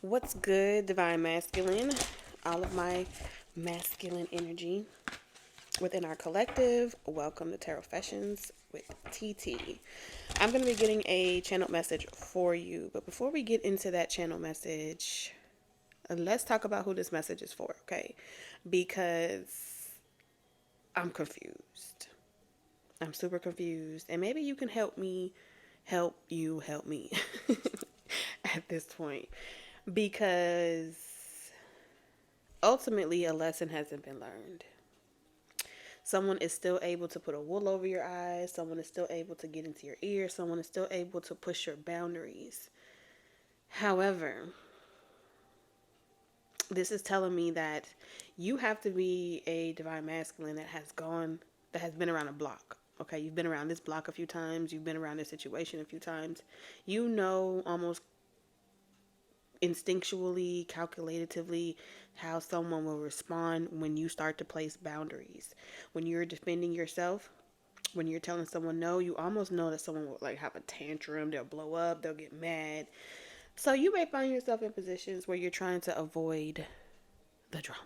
What's good, Divine Masculine? All of my masculine energy within our collective. Welcome to Tarot Fessions with TT. I'm going to be getting a channel message for you, but before we get into that channel message, let's talk about who this message is for, okay? Because I'm confused. I'm super confused, and maybe you can help me help you help me at this point, because ultimately a lesson hasn't been learned. Someone is still able to put a wool over your eyes. Someone is still able to get into your ear. Someone is still able to push your boundaries. However, this is telling me that you have to be a divine masculine that has been around a block. Okay, you've been around this block a few times. You've been around this situation a few times. You know almost instinctually, calculatively, how someone will respond when you start to place boundaries. When you're defending yourself, when you're telling someone no, you almost know that someone will like have a tantrum, they'll blow up, they'll get mad. So you may find yourself in positions where you're trying to avoid the drama.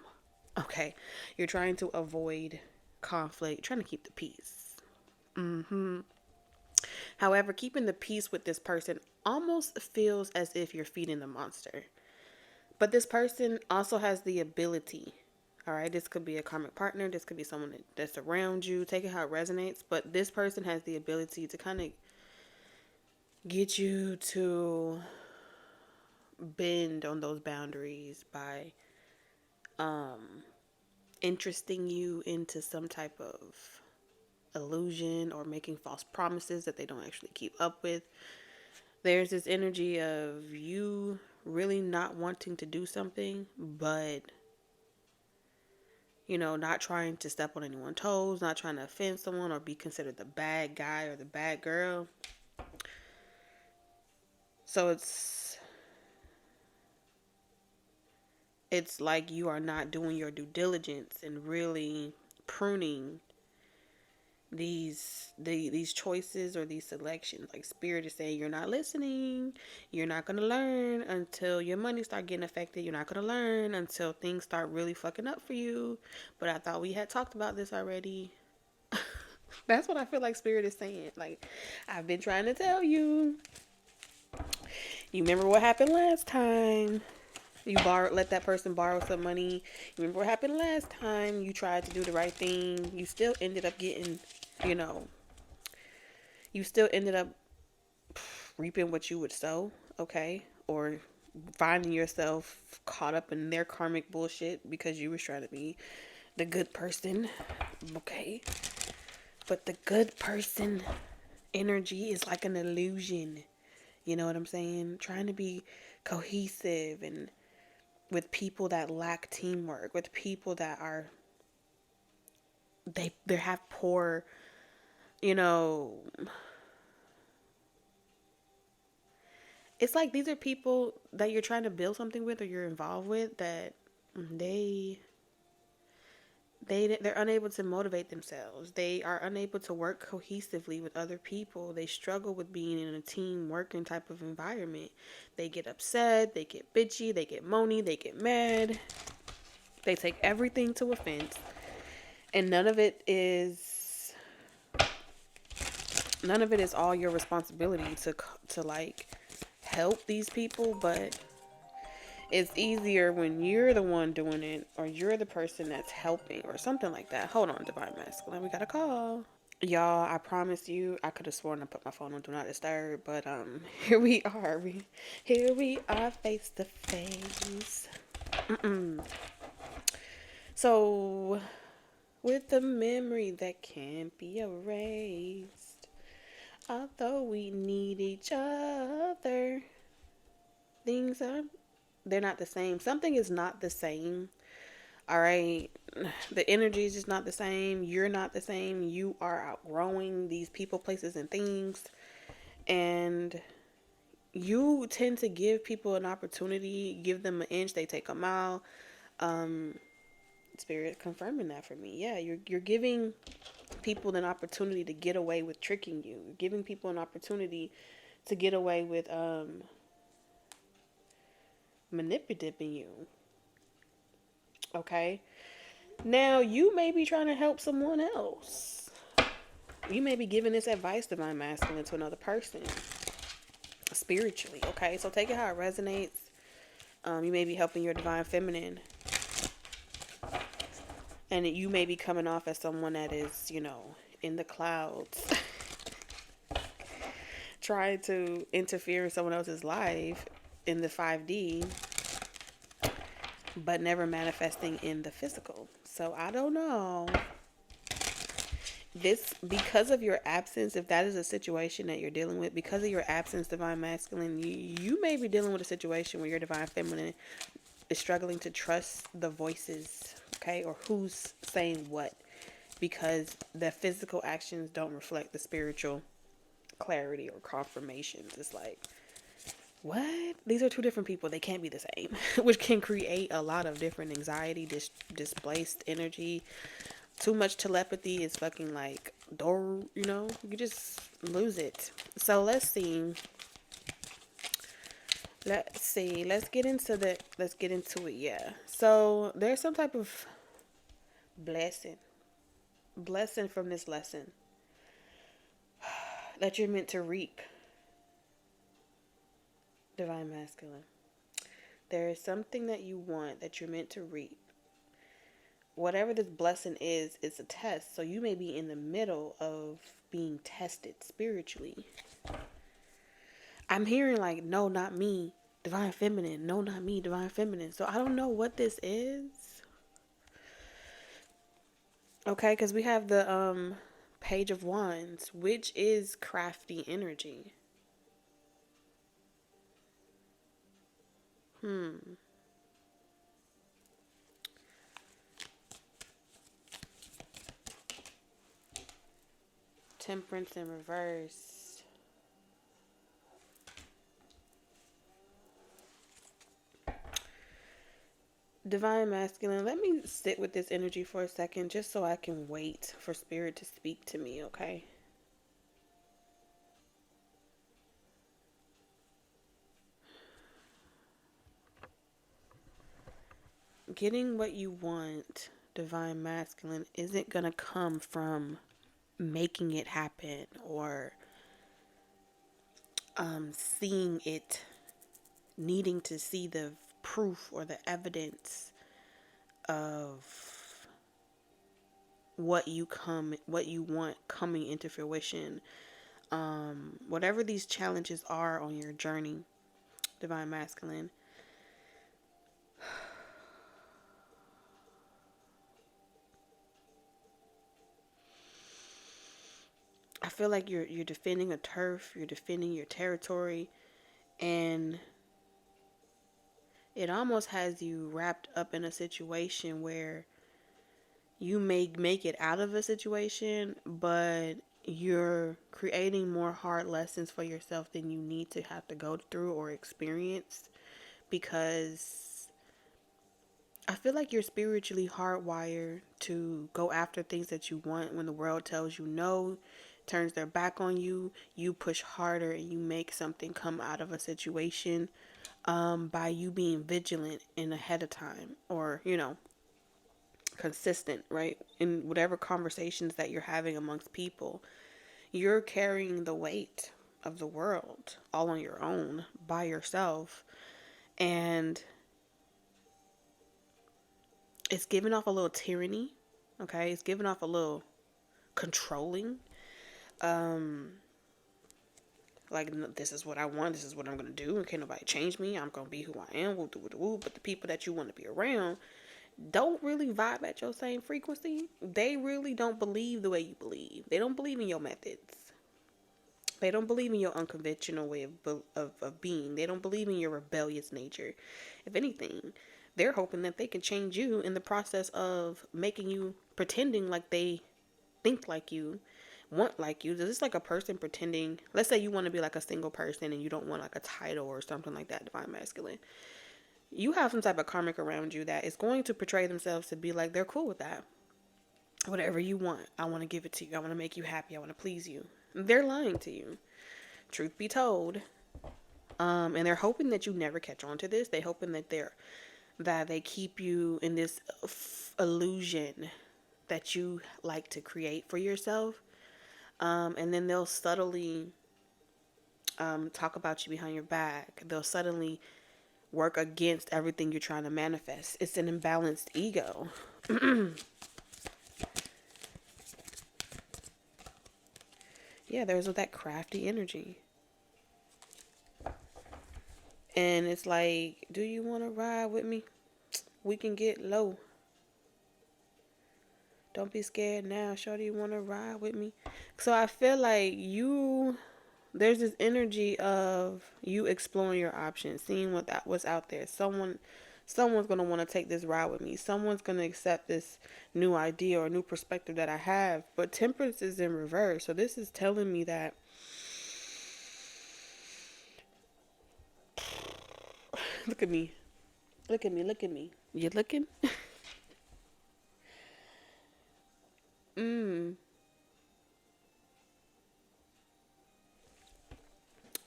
Okay? You're trying to avoid conflict, trying to keep the peace. However, keeping the peace with this person almost feels as if you're feeding the monster. But this person also has the ability, all right? This could be a karmic partner. This could be someone that's around you. Take it how it resonates. But this person has the ability to kind of get you to bend on those boundaries by interesting you into some type of illusion or making false promises that they don't actually keep up with. There's this energy of you really not wanting to do something, but not trying to step on anyone's toes, not trying to offend someone or be considered the bad guy or the bad girl. So it's like you are not doing your due diligence and really pruning these choices or these selections. Like spirit is saying, you're not listening. You're not going to learn until your money start getting affected. You're not going to learn until things start really fucking up for you. But I thought we had talked about this already. That's what I feel like spirit is saying. Like, I've been trying to tell you. You remember what happened last time? Let that person borrow some money. You remember what happened last time? You tried to do the right thing. You still ended up getting, you still ended up reaping what you would sow, okay? Or finding yourself caught up in their karmic bullshit because you was trying to be the good person, okay? But the good person energy is like an illusion. You know what I'm saying? Trying to be cohesive and with people that lack teamwork, with people that are they have poor, it's like these are people that you're trying to build something with or you're involved with that they're unable to motivate themselves. They are unable to work cohesively with other people. They struggle with being in a team working type of environment. They get upset, they get bitchy, they get moany, they get mad. They take everything to offense. And none of it is all your responsibility to like help these people, but it's easier when you're the one doing it or you're the person that's helping or something like that. Hold on, Divine Masculine. We got a call. Y'all, I promise you, I could have sworn I put my phone on Do Not Disturb, but here we are. Here we are face to face. So, with the memory that can't be erased, although we need each other, they're not the same. Something is not the same. All right. The energy is just not the same. You're not the same. You are outgrowing these people, places, and things. And you tend to give people an opportunity, give them an inch, they take a mile. Spirit confirming that for me. Yeah, you're giving people an opportunity to get away with tricking you. You're giving people an opportunity to get away with manipulating you. Okay? Now, you may be trying to help someone else. You may be giving this advice, divine masculine, to another person spiritually. Okay? So take it how it resonates. You may be helping your divine feminine. And you may be coming off as someone that is, in the clouds. Trying to interfere in someone else's life in the 5D, but never manifesting in the physical. So I don't know. This, because of your absence, if that is a situation that you're dealing with, because of your absence, divine masculine, you may be dealing with a situation where your divine feminine is struggling to trust the voices, okay, or who's saying what, because the physical actions don't reflect the spiritual clarity or confirmations. It's like, what? These are two different people. They can't be the same, which can create a lot of different anxiety, displaced energy. Too much telepathy is fucking like, you just lose it. So let's see. Let's get into it. Yeah. So there's some type of blessing from this lesson that you're meant to reap, divine masculine. There is something that you want that you're meant to reap. Whatever this blessing is, it's a test. So you may be in the middle of being tested spiritually. I'm hearing like, no, not me, divine feminine. No, not me, divine feminine. So I don't know what this is. Okay, because we have the Page of Wands, which is crafty energy. Temperance in reverse. Divine masculine, let me sit with this energy for a second just so I can wait for spirit to speak to me, okay? Getting what you want, divine masculine, isn't going to come from making it happen or seeing it, needing to see the proof or the evidence of what you want coming into fruition. Whatever these challenges are on your journey, divine masculine, I feel like you're defending a turf, you're defending your territory, and it almost has you wrapped up in a situation where you may make it out of a situation, but you're creating more hard lessons for yourself than you need to have to go through or experience, because I feel like you're spiritually hardwired to go after things that you want. When the world tells you no, turns their back on you, you push harder and you make something come out of a situation by you being vigilant and ahead of time, or, consistent, right? In whatever conversations that you're having amongst people, you're carrying the weight of the world all on your own, by yourself. And it's giving off a little tyranny, okay? It's giving off a little controlling. Like, this is what I want, this is what I'm going to do, and can't nobody change me, I'm going to be who I am, but the people that you want to be around don't really vibe at your same frequency. They really don't believe the way you believe. They don't believe in your methods. They don't believe in your unconventional way of being. They don't believe in your rebellious nature. If anything, they're hoping that they can change you in the process of making you pretending like they think like you, want like you. This is like a person pretending. Let's say you want to be like a single person and you don't want like a title or something like that, divine masculine. You have some type of karmic around you that is going to portray themselves to be like they're cool with that. Whatever you want, I want to give it to you. I want to make you happy. I want to please you. They're lying to you. Truth be told, And they're hoping that you never catch on to this. They're hoping that they keep you in this illusion that you like to create for yourself. And then they'll subtly talk about you behind your back. They'll suddenly work against everything you're trying to manifest. It's an imbalanced ego. Yeah, there's that crafty energy. And it's like, do you want to ride with me? We can get low. Don't be scared now. Shorty, you want to ride with me? So I feel like there's this energy of you exploring your options, seeing what's out there. Someone's going to want to take this ride with me. Someone's going to accept this new idea or new perspective that I have. But Temperance is in reverse. So this is telling me that look at me. Look at me. Look at me. You looking?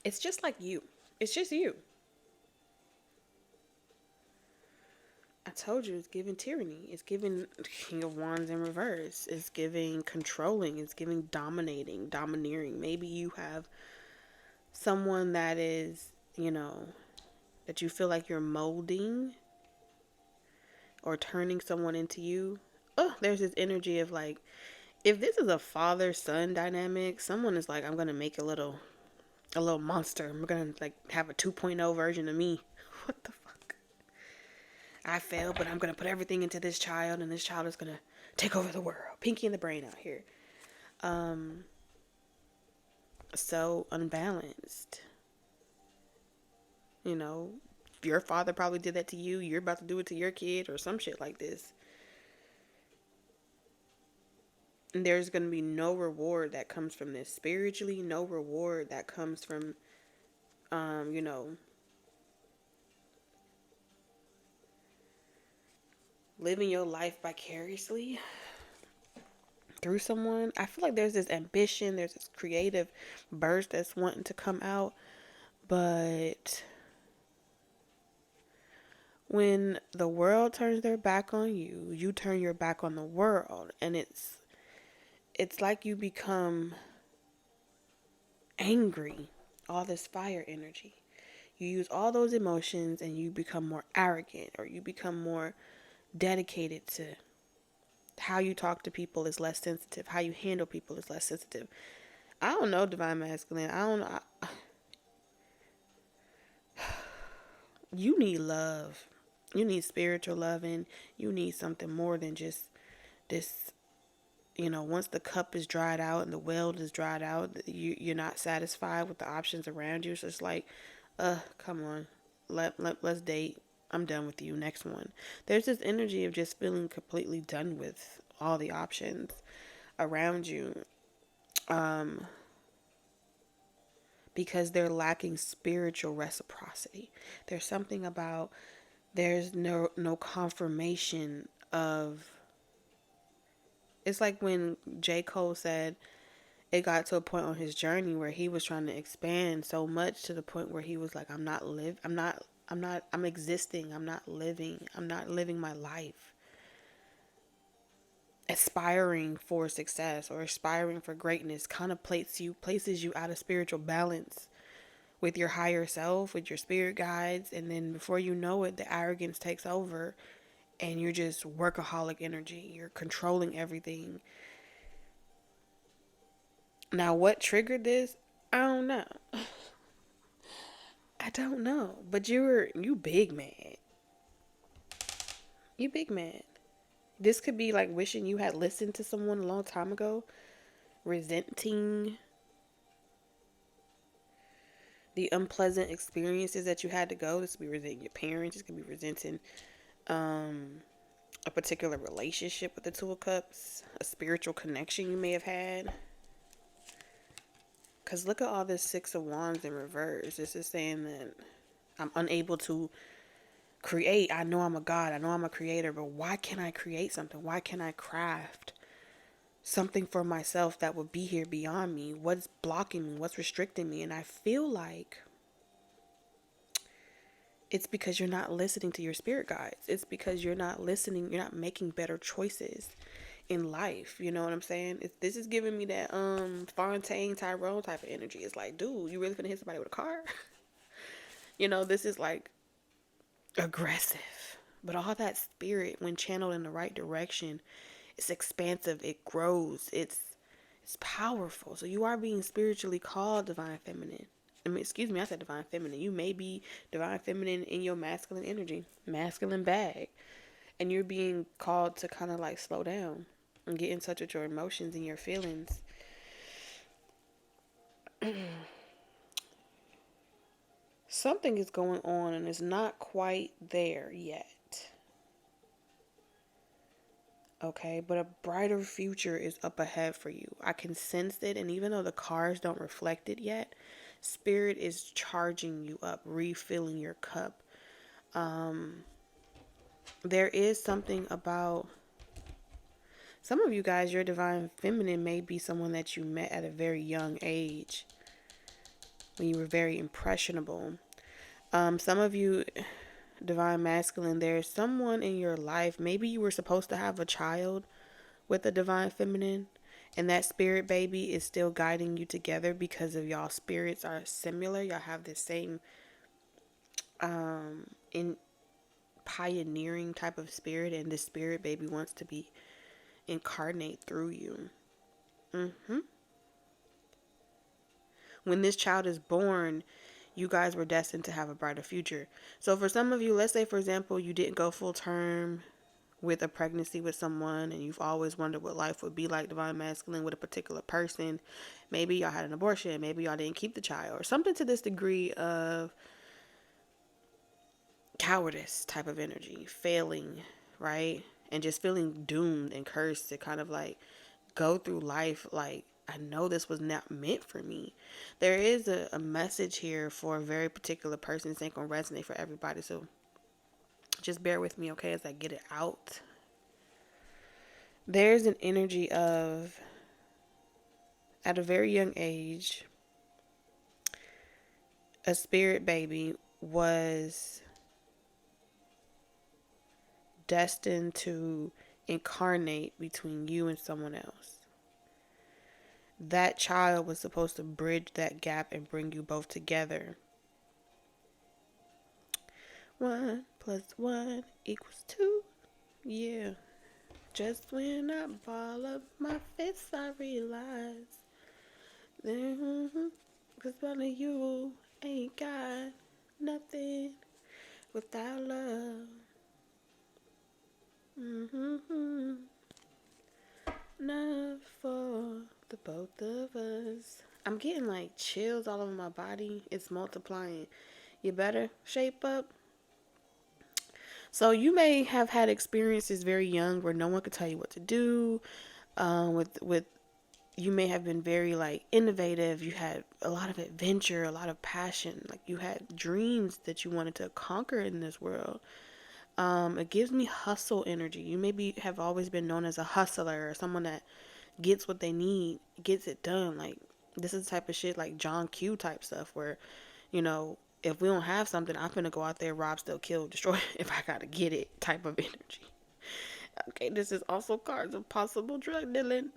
It's just like you. It's just you. I told you it's giving tyranny. It's giving King of Wands in reverse. It's giving controlling. It's giving dominating, domineering. Maybe you have someone that is, that you feel like you're molding or turning someone into you. Oh, there's this energy of like, if this is a father-son dynamic, someone is like, I'm going to make a little monster. I'm going to like have a 2.0 version of me. What the fuck? I failed, but I'm going to put everything into this child, and this child is going to take over the world. Pinky in the brain out here. So unbalanced. Your father probably did that to you. You're about to do it to your kid or some shit like this. And there's going to be no reward that comes from this. Spiritually, no reward that comes from, living your life vicariously through someone. I feel like there's this ambition, there's this creative burst that's wanting to come out. But when the world turns their back on you, you turn your back on the world. And it's like you become angry. All this fire energy. You use all those emotions and you become more arrogant, or you become more dedicated to how you talk to people is less sensitive. How you handle people is less sensitive. I don't know, Divine Masculine. I don't know. You need love. You need spiritual loving. You need something more than just this. Once the cup is dried out and the well is dried out, you're not satisfied with the options around you. So it's like, come on, let's date. I'm done with you. Next one. There's this energy of just feeling completely done with all the options around you, because they're lacking spiritual reciprocity. There's something about there's no confirmation of. It's like when J. Cole said it got to a point on his journey where he was trying to expand so much to the point where he was like, I'm existing. I'm not living my life. Aspiring for success or aspiring for greatness kind of places you out of spiritual balance with your higher self, with your spirit guides. And then before you know it, the arrogance takes over. And you're just workaholic energy. You're controlling everything. Now, what triggered this? I don't know. I don't know. But you big mad. You big mad. This could be like wishing you had listened to someone a long time ago. Resenting the unpleasant experiences that you had to go. This could be resenting your parents. This could be resenting a particular relationship with the Two of Cups, a spiritual connection you may have had. Because look at all this Six of Wands in reverse. This is saying that I'm unable to create. I know I'm a god. I know I'm a creator. But why can't I create something? Why can't I craft something for myself that would be here beyond me? What's blocking me? What's restricting me? And I feel like it's because you're not listening to your spirit guides. It's because you're not listening, you're not making better choices in life. You know what I'm saying? This is giving me that Fontaine Tyrone type of energy. It's like, dude, you really finna hit somebody with a car? You know, this is like aggressive. But all that spirit, when channeled in the right direction, it's expansive, it grows, it's powerful. So you are being spiritually called divine feminine. I mean, excuse me, I said divine feminine. You may be divine feminine in your masculine energy, masculine bag. And you're being called to kind of like slow down and get in touch with your emotions and your feelings. Something is going on and it's not quite there yet. Okay, but a brighter future is up ahead for you. I can sense it, and even though the cards don't reflect it yet, spirit is charging you up, refilling your cup. There is something about some of you guys, your divine feminine may be someone that you met at a very young age when you were very impressionable. Some of you, divine masculine, there's someone in your life, maybe you were supposed to have a child with a divine feminine, and that spirit baby is still guiding you together because of y'all spirits are similar. Y'all have the same in pioneering type of spirit, and this spirit baby wants to be incarnate through you. When this child is born, you guys were destined to have a brighter future. So for some of you, let's say for example, you didn't go full term with a pregnancy with someone, and you've always wondered what life would be like, divine masculine, with a particular person. Maybe y'all had an abortion, maybe y'all didn't keep the child, or something to this degree of cowardice type of energy, failing, right? And just feeling doomed and cursed to kind of like go through life like, I know this was not meant for me. There is a message here for a very particular person. This ain't gonna resonate for everybody, so just bear with me, okay, as I get it out. There's an energy of, at a very young age, a spirit baby was destined to incarnate between you and someone else. That child was supposed to bridge that gap and bring you both together. 1 + 1 = 2. Yeah. Just when I ball up my fists, I realize cause one of you ain't got nothing without love. Enough for the both of us. I'm getting like chills all over my body. It's multiplying. You better shape up. So you may have had experiences very young where no one could tell you what to do. With you may have been very like innovative. You had a lot of adventure, a lot of passion. Like you had dreams that you wanted to conquer in this world. It gives me hustle energy. You maybe have always been known as a hustler or someone that gets what they need, gets it done. Like this is the type of shit like John Q type stuff where, you know, if we don't have something, I'm gonna go out there, rob, steal, kill, destroy if I gotta get it type of energy. Okay, this is also cards of possible drug dealing.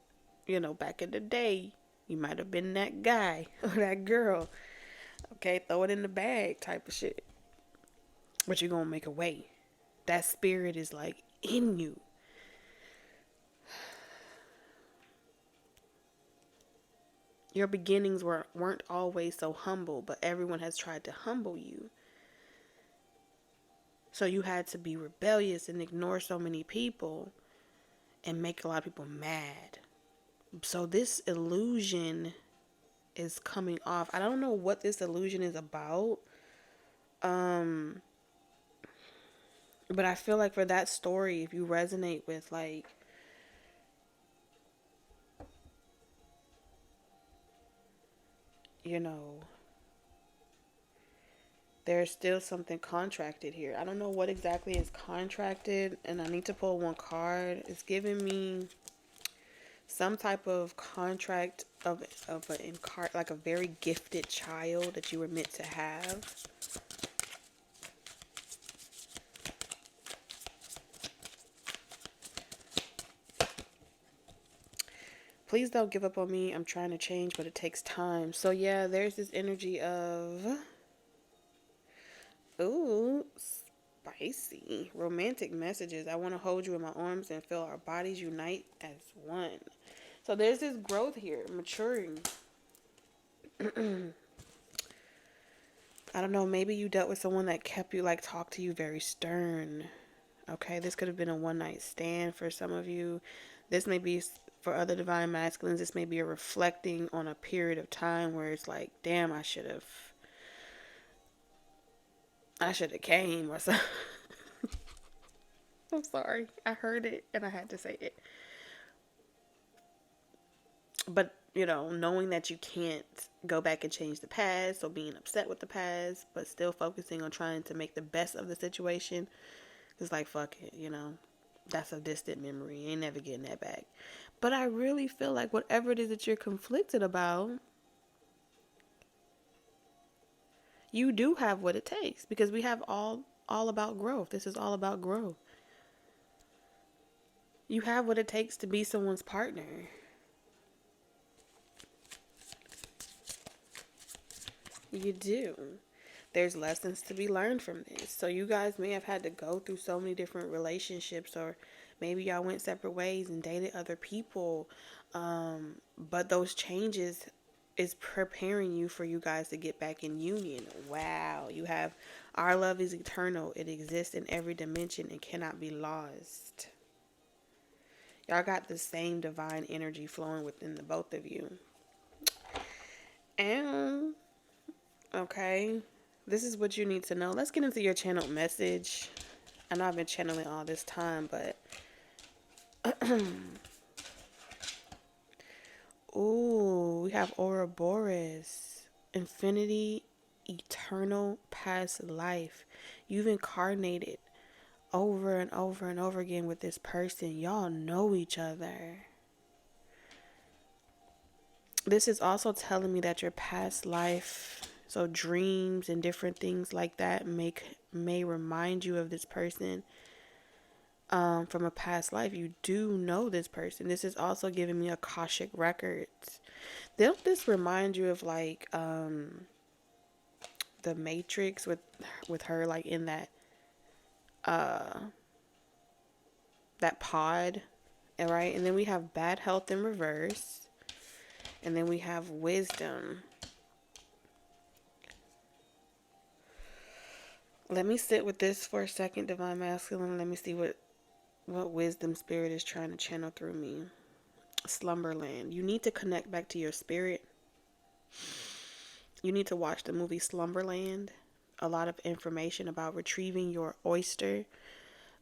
You know, back in the day, you might have been that guy or that girl. Okay, throw it in the bag type of shit. But you're gonna make a way. That spirit is like in you. Your beginnings weren't always so humble, but everyone has tried to humble you. So you had to be rebellious and ignore so many people and make a lot of people mad. So this illusion is coming off. I don't know what this illusion is about. But I feel like for that story, if you resonate with like, you know, there's still something contracted here. I don't know what exactly is contracted, and I need to pull one card. It's giving me some type of contract of like a very gifted child that you were meant to have. Please don't give up on me. I'm trying to change, but it takes time. So yeah, there's this energy of, ooh, spicy. Romantic messages. I want to hold you in my arms and feel our bodies unite as one. So there's this growth here, maturing. I don't know, maybe you dealt with someone that kept you, like, talked to you very stern. Okay, this could have been a one night stand for some of you. This may be, for other divine masculines, this may be a reflecting on a period of time where it's like, damn, I should have came or something. I'm sorry. I heard it and I had to say it. But, you know, knowing that you can't go back and change the past, or being upset with the past, but still focusing on trying to make the best of the situation, it's like, fuck it, you know. That's a distant memory. Ain't never getting that back. But I really feel like whatever it is that you're conflicted about, you do have what it takes, because we have all about growth. This is all about growth. You have what it takes to be someone's partner. You do. There's lessons to be learned from this. So you guys may have had to go through so many different relationships, or maybe y'all went separate ways and dated other people. But those changes is preparing you for you guys to get back in union. Wow. You have, our love is eternal. It exists in every dimension and cannot be lost. Y'all got the same divine energy flowing within the both of you. And okay, this is what you need to know. Let's get into your channeled message. I know I've been channeling all this time, but ooh, we have Ouroboros, infinity, eternal, past life. You've incarnated over and over and over again with this person. Y'all know each other. This is also telling me that your past life, so dreams and different things like that, may remind you of this person from a past life. You do know this person. This is also giving me Akashic records. Don't this remind you of, like, the Matrix with her, like, in that pod, all right? And then we have bad health in reverse. And then we have wisdom. Let me sit with this for a second, Divine Masculine. Let me see what wisdom spirit is trying to channel through me. Slumberland. You need to connect back to your spirit. You need to watch the movie Slumberland. A lot of information about retrieving your oyster.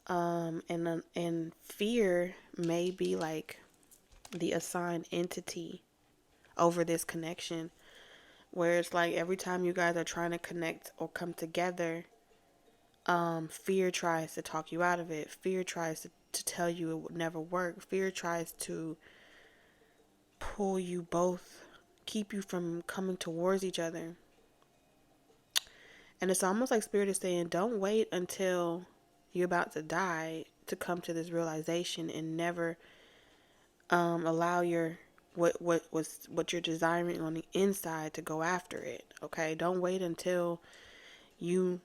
And fear may be like the assigned entity over this connection, where it's like every time you guys are trying to connect or come together, fear tries to talk you out of it. Fear tries to tell you it would never work. Fear tries to pull you both, keep you from coming towards each other. And it's almost like Spirit is saying, don't wait until you're about to die to come to this realization, and never allow your what you're desiring on the inside to go after it. Okay, don't wait until you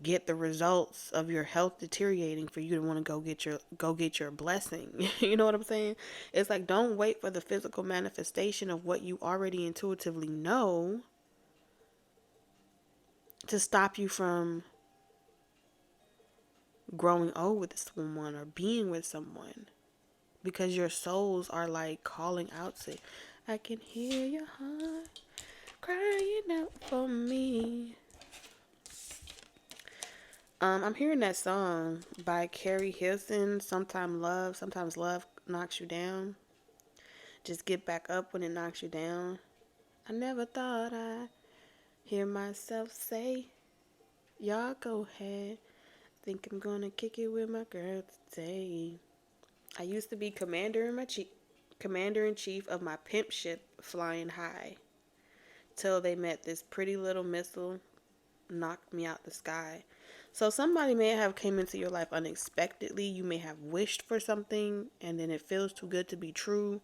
get the results of your health deteriorating for you to want to go get your blessing. You know what I'm saying? It's like, don't wait for the physical manifestation of what you already intuitively know to stop you from growing old with someone or being with someone. Because your souls are like calling out to, I can hear your heart crying out for me. I'm hearing that song by Carrie Hilson, Sometimes Love Knocks You Down. Just get back up when it knocks you down. I never thought I'd hear myself say, y'all go ahead. Think I'm gonna kick it with my girl today. I used to be commander-in-chief of my pimp ship flying high, till they met this pretty little missile, knocked me out the sky. So somebody may have came into your life unexpectedly. You may have wished for something and then it feels too good to be true.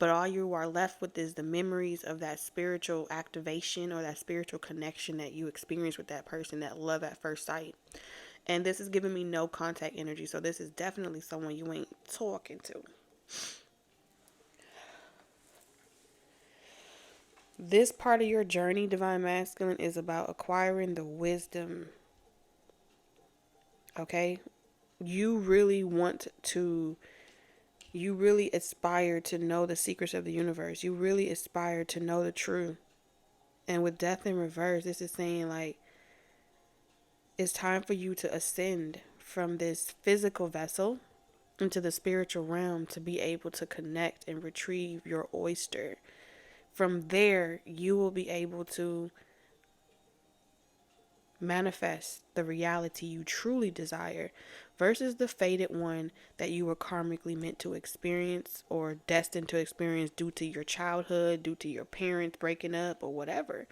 But all you are left with is the memories of that spiritual activation or that spiritual connection that you experienced with that person, that love at first sight. And this is giving me no contact energy. So this is definitely someone you ain't talking to. This part of your journey, Divine Masculine, is about acquiring the wisdom. Okay? You really aspire to know the secrets of the universe. You really aspire to know the truth. And with death in reverse, this is saying like, it's time for you to ascend from this physical vessel into the spiritual realm to be able to connect and retrieve your oyster. From there, you will be able to manifest the reality you truly desire versus the fated one that you were karmically meant to experience or destined to experience due to your childhood, due to your parents breaking up or whatever.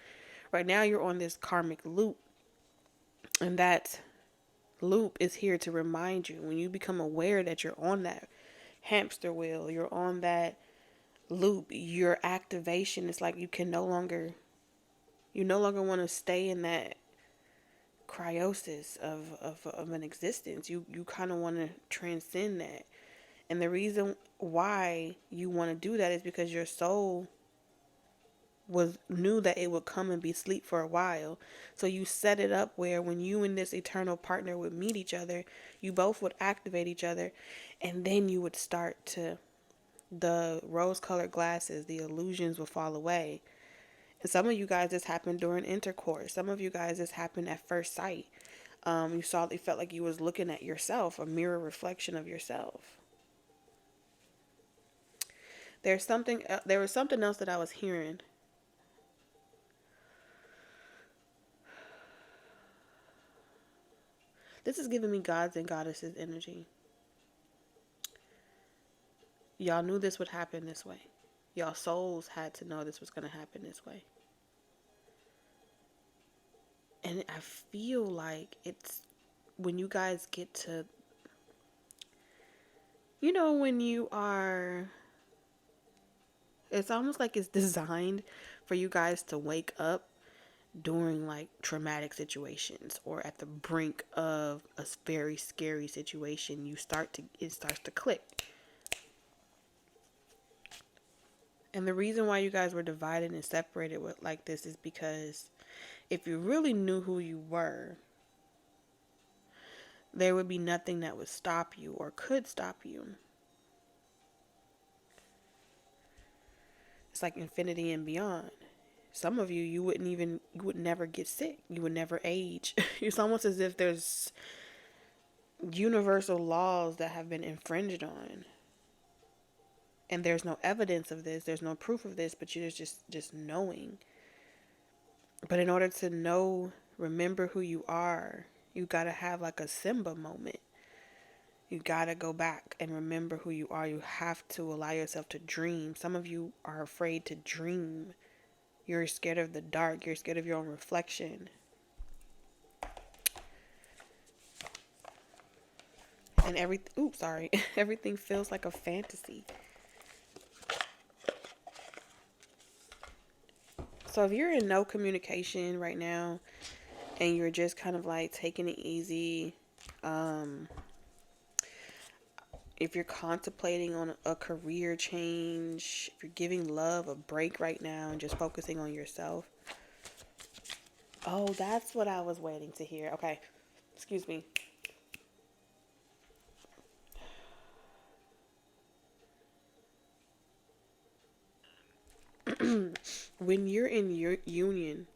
Right now, you're on this karmic loop, and that loop is here to remind you when you become aware that you're on that hamster wheel, you're on that loop, your activation is like you no longer want to stay in that cryosis of an existence. You kind of want to transcend that. And the reason why you want to do that is because your soul knew that it would come and be asleep for a while. So you set it up where when you and this eternal partner would meet each other, you both would activate each other, and then you would start to, the rose-colored glasses, the illusions will fall away. And some of you guys, this happened during intercourse. Some of you guys, this happened at first sight. You felt like you was looking at yourself, a mirror reflection of yourself. There was something else that I was hearing. This is giving me gods and goddesses energy. Y'all knew this would happen this way. Y'all souls had to know this was going to happen this way. And I feel like it's when you guys get to, when you are, it's almost like it's designed for you guys to wake up during like traumatic situations or at the brink of a very scary situation. It starts to click. And the reason why you guys were divided and separated like this is because if you really knew who you were, there would be nothing that would stop you or could stop you. It's like infinity and beyond. Some of you, you would never get sick. You would never age. It's almost as if there's universal laws that have been infringed on. And there's no evidence of this. There's no proof of this, but you're just knowing. But in order to remember who you are, you got to have like a Simba moment. You got to go back and remember who you are. You have to allow yourself to dream. Some of you are afraid to dream. You're scared of the dark. You're scared of your own reflection. And everything feels like a fantasy. So if you're in no communication right now and you're just kind of like taking it easy, if you're contemplating on a career change, if you're giving love a break right now and just focusing on yourself. Oh, that's what I was waiting to hear. Okay, excuse me. When you're in your union,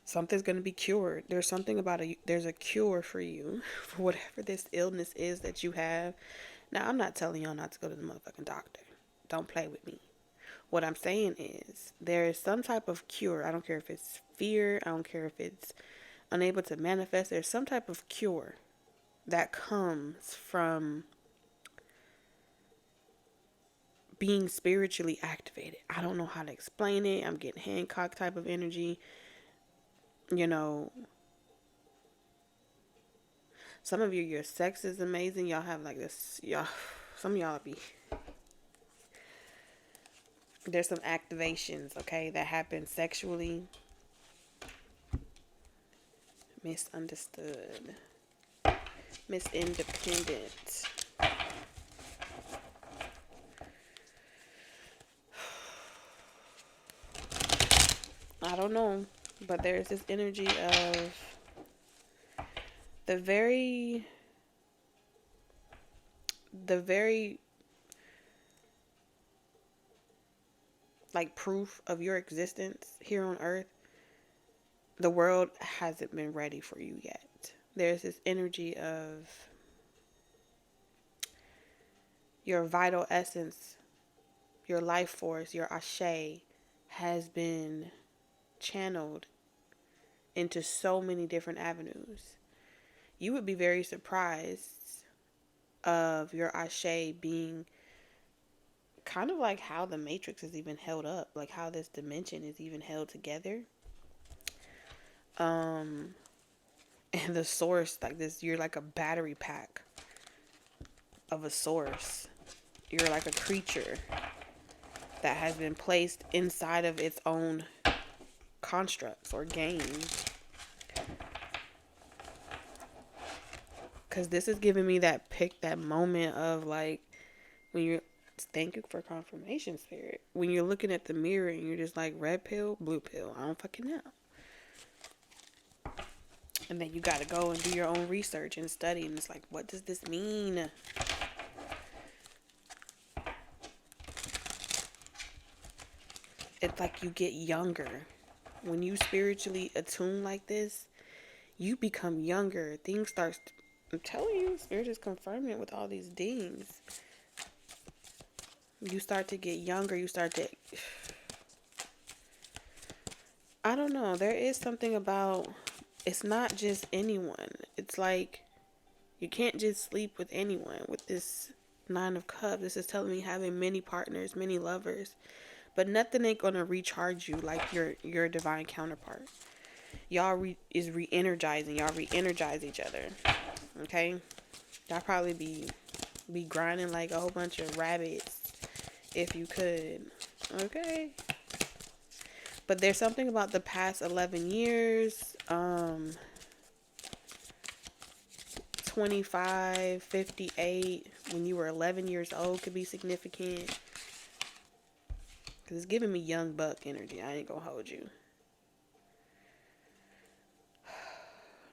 something's going to be cured. There's a cure for you for whatever this illness is that you have. Now, I'm not telling y'all not to go to the motherfucking doctor. Don't play with me. What I'm saying is there is some type of cure. I don't care if it's fear. I don't care if it's unable to manifest. There's some type of cure that comes from being spiritually activated. I don't know how to explain it. I'm getting Hancock type of energy. Some of you, your sex is amazing. Y'all have like this, some of y'all be There's some activations, okay, that happen sexually. Misunderstood. Miss Independent. I don't know, but there's this energy of the very like proof of your existence here on earth. The world hasn't been ready for you yet. There's this energy of your vital essence, your life force, your ashe has been channeled into so many different avenues. You would be very surprised of your ashe being kind of like how the matrix is even held up, like how this dimension is even held together. And the source, like this, you're like a battery pack of a source. You're like a creature that has been placed inside of its own constructs or games. Because this is giving me that moment of like, when you're, thank you for confirmation, spirit. When you're looking at the mirror and you're just like, red pill, blue pill, I don't fucking know. And then you got to go and do your own research and study. And it's like, what does this mean? It's like you get younger. When you spiritually attune like this, you become younger. Things start, I'm telling you, spirit is confirming it with all these dings. You start to get younger. You start to, I don't know. There is something about, it's not just anyone. It's like, you can't just sleep with anyone. With this 9 of Cups, this is telling me having many partners, many lovers. But nothing ain't going to recharge you like your divine counterpart. Y'all is re-energizing. Y'all re-energize each other. Okay? Y'all probably be grinding like a whole bunch of rabbits if you could. Okay? But there's something about the past 11 years, 25, 58, when you were 11 years old could be significant. Because it's giving me young buck energy. I ain't gonna hold you.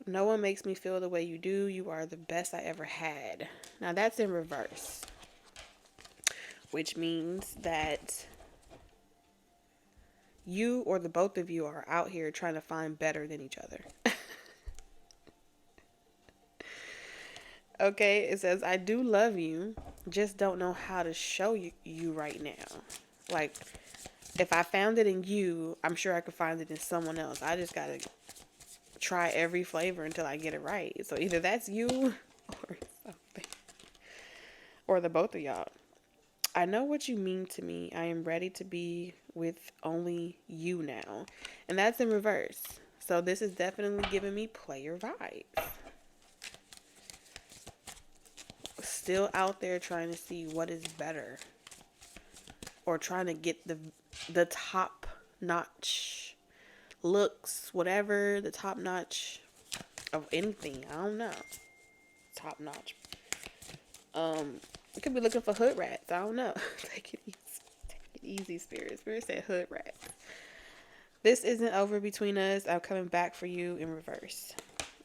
No one makes me feel the way you do. You are the best I ever had. Now that's in reverse. Which means that you or the both of you are out here trying to find better than each other. Okay, it says, I do love you, just don't know how to show you right now. Like, if I found it in you, I'm sure I could find it in someone else. I just gotta try every flavor until I get it right. So either that's you or something. Or the both of y'all. I know what you mean to me. I am ready to be with only you now. And that's in reverse. So this is definitely giving me player vibes. Still out there trying to see what is better. Or trying to get the top notch looks, whatever, the top notch of anything. I don't know. Top notch. You could be looking for hood rats. I don't know. Take it easy. Take it easy, Spirit. Spirit said hood rats. This isn't over between us. I'm coming back for you in reverse.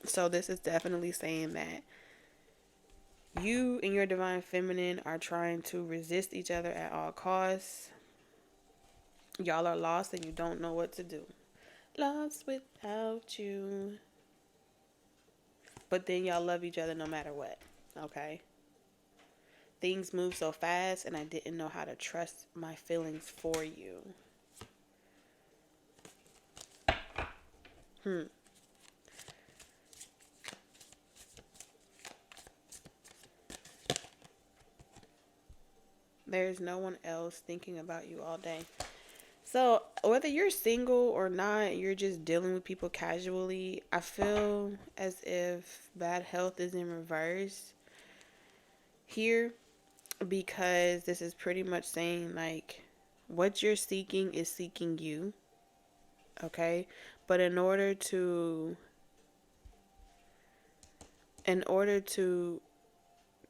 So this is definitely saying that you and your divine feminine are trying to resist each other at all costs. Y'all are lost and you don't know what to do. Lost without you. But then y'all love each other no matter what. Okay? Things move so fast and I didn't know how to trust my feelings for you. There's no one else thinking about you all day. So whether you're single or not, you're just dealing with people casually. I feel as if bad health is in reverse here, because this is pretty much saying like What you're seeking is seeking you. Okay? But in order to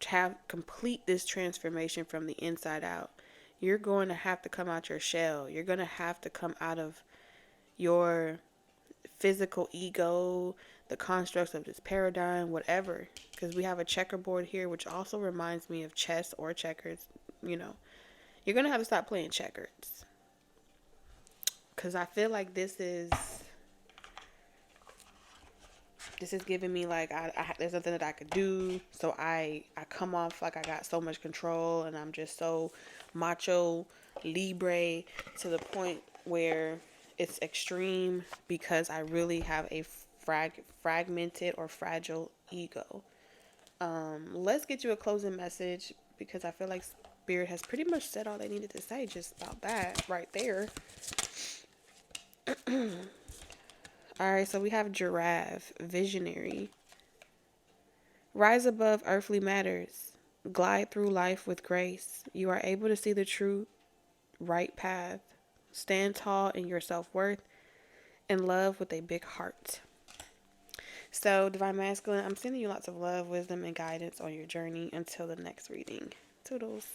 have complete this transformation from the inside out, you're going to have to come out your shell. You're going to have to come out of your physical ego, the constructs of this paradigm, whatever. Because we have a checkerboard here, which also reminds me of chess or checkers. You know, you're going to have to stop playing checkers. Because I feel like this is giving me like there's nothing that I could do, so I come off like I got so much control, and I'm just so macho libre to the point where it's extreme, because I really have a fragmented or fragile ego. Let's get you a closing message, because I feel like Spirit has pretty much said all they needed to say just about that right there. Alright, so we have Giraffe, Visionary. Rise above earthly matters. Glide through life with grace. You are able to see the true right path. Stand tall in your self-worth and love with a big heart. So, Divine Masculine, I'm sending you lots of love, wisdom, and guidance on your journey until the next reading. Toodles.